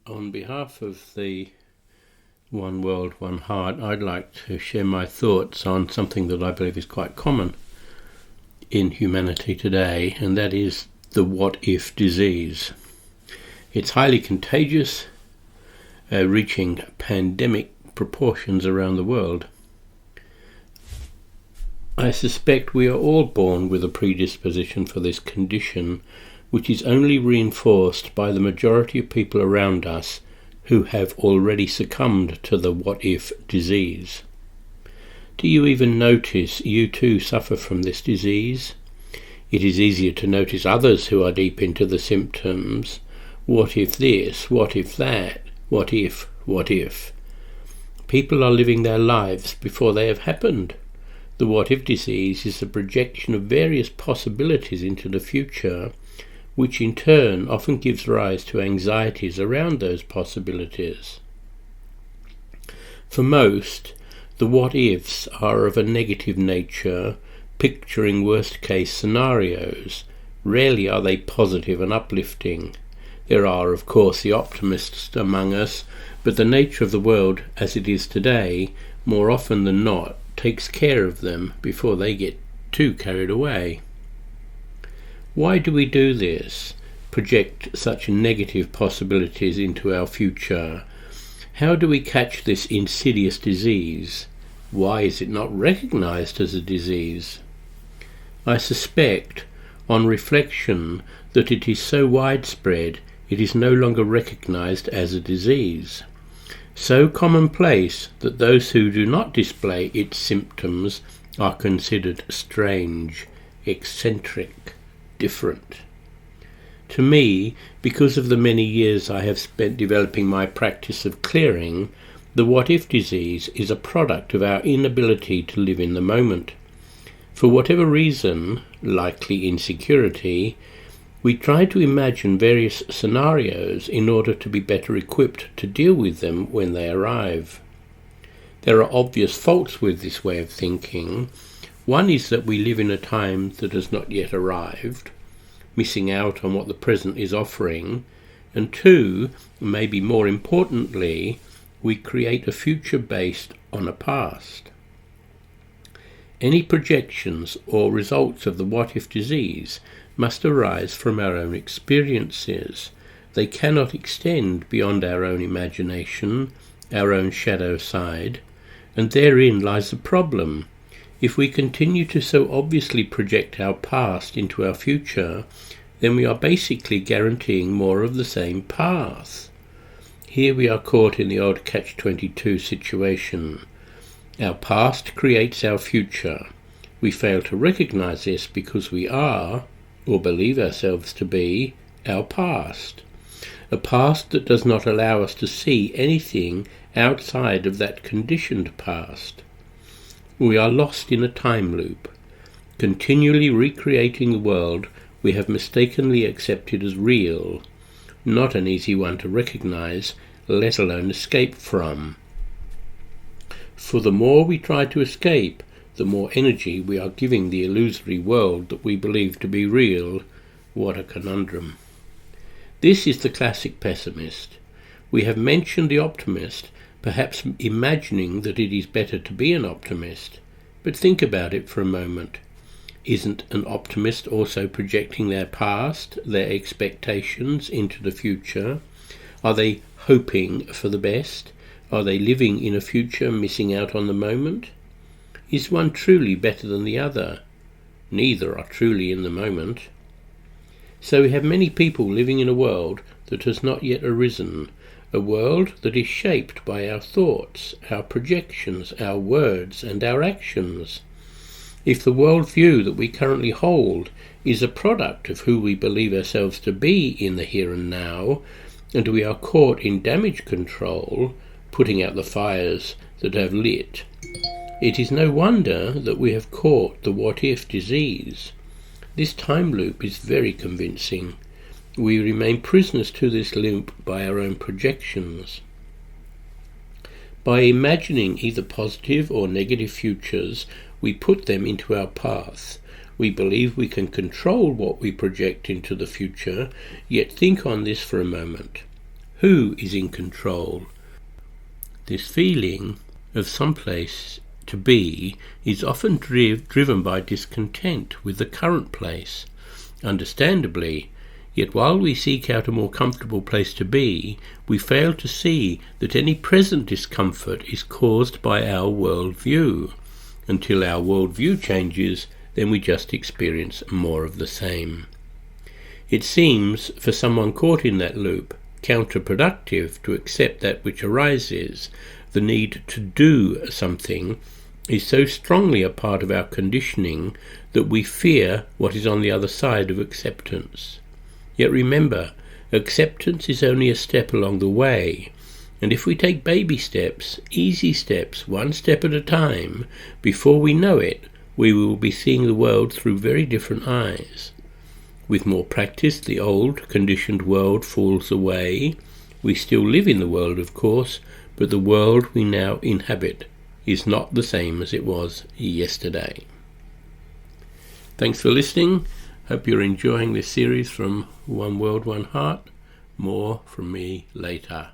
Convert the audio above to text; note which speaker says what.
Speaker 1: On behalf of the One World, One Heart, I'd like to share my thoughts on something that I believe is quite common in humanity today, and that is the what-if disease. It's highly contagious, reaching pandemic proportions around the world. I suspect we are all born with a predisposition for this condition, which is only reinforced by the majority of people around us who have already succumbed to the what-if disease. Do you even notice you too suffer from this disease? It is easier to notice others who are deep into the symptoms. What if this? What if that? What if? What if? People are living their lives before they have happened. The what-if disease is a projection of various possibilities into the future, which in turn often gives rise to anxieties around those possibilities. For most, the what-ifs are of a negative nature, picturing worst-case scenarios. Rarely are they positive and uplifting. There are, of course, the optimists among us, but the nature of the world as it is today, more often than not, takes care of them before they get too carried away. Why do we do this? Project such negative possibilities into our future? How do we catch this insidious disease? Why is it not recognized as a disease? I suspect, on reflection, that it is so widespread it is no longer recognized as a disease. So commonplace that those who do not display its symptoms are considered strange, eccentric, different. To me, because of the many years I have spent developing my practice of clearing, the what-if disease is a product of our inability to live in the moment. For whatever reason, likely insecurity, we try to imagine various scenarios in order to be better equipped to deal with them when they arrive. There are obvious faults with this way of thinking. One is that we live in a time that has not yet arrived, missing out on what the present is offering, and two, maybe more importantly, we create a future based on a past. Any projections or results of the what-if disease must arise from our own experiences. They cannot extend beyond our own imagination, our own shadow side, and therein lies the problem. If we continue to so obviously project our past into our future, then we are basically guaranteeing more of the same path. Here we are caught in the old catch-22 situation. Our past creates our future. We fail to recognize this because we are, or believe ourselves to be, our past. A past that does not allow us to see anything outside of that conditioned past. We are lost in a time loop, continually recreating the world we have mistakenly accepted as real, not an easy one to recognize, let alone escape from. For the more we try to escape, the more energy we are giving the illusory world that we believe to be real. What a conundrum. This is the classic pessimist. We have mentioned the optimist, perhaps imagining that it is better to be an optimist. But think about it for a moment. Isn't an optimist also projecting their past, their expectations into the future? Are they hoping for the best? Are they living in a future missing out on the moment? Is one truly better than the other? Neither are truly in the moment. So we have many people living in a world that has not yet arisen, a world that is shaped by our thoughts, our projections, our words, and our actions. If the worldview that we currently hold is a product of who we believe ourselves to be in the here and now, and we are caught in damage control, putting out the fires that have lit, it is no wonder that we have caught the what-if disease. This time loop is very convincing. We remain prisoners to this loop by our own projections. By imagining either positive or negative futures, we put them into our path. We believe we can control what we project into the future, yet think on this for a moment. Who is in control? This feeling of some place to be is often driven by discontent with the current place. Understandably, yet while we seek out a more comfortable place to be, we fail to see that any present discomfort is caused by our worldview. Until our worldview changes, then we just experience more of the same. It seems, for someone caught in that loop, counterproductive to accept that which arises. The need to do something is so strongly a part of our conditioning that we fear what is on the other side of acceptance. Yet remember, acceptance is only a step along the way, and if we take baby steps, easy steps, one step at a time, before we know it, we will be seeing the world through very different eyes. With more practice, the old, conditioned world falls away. We still live in the world, of course, but the world we now inhabit is not the same as it was yesterday. Thanks for listening. Hope you're enjoying this series from One World, One Heart. More from me later.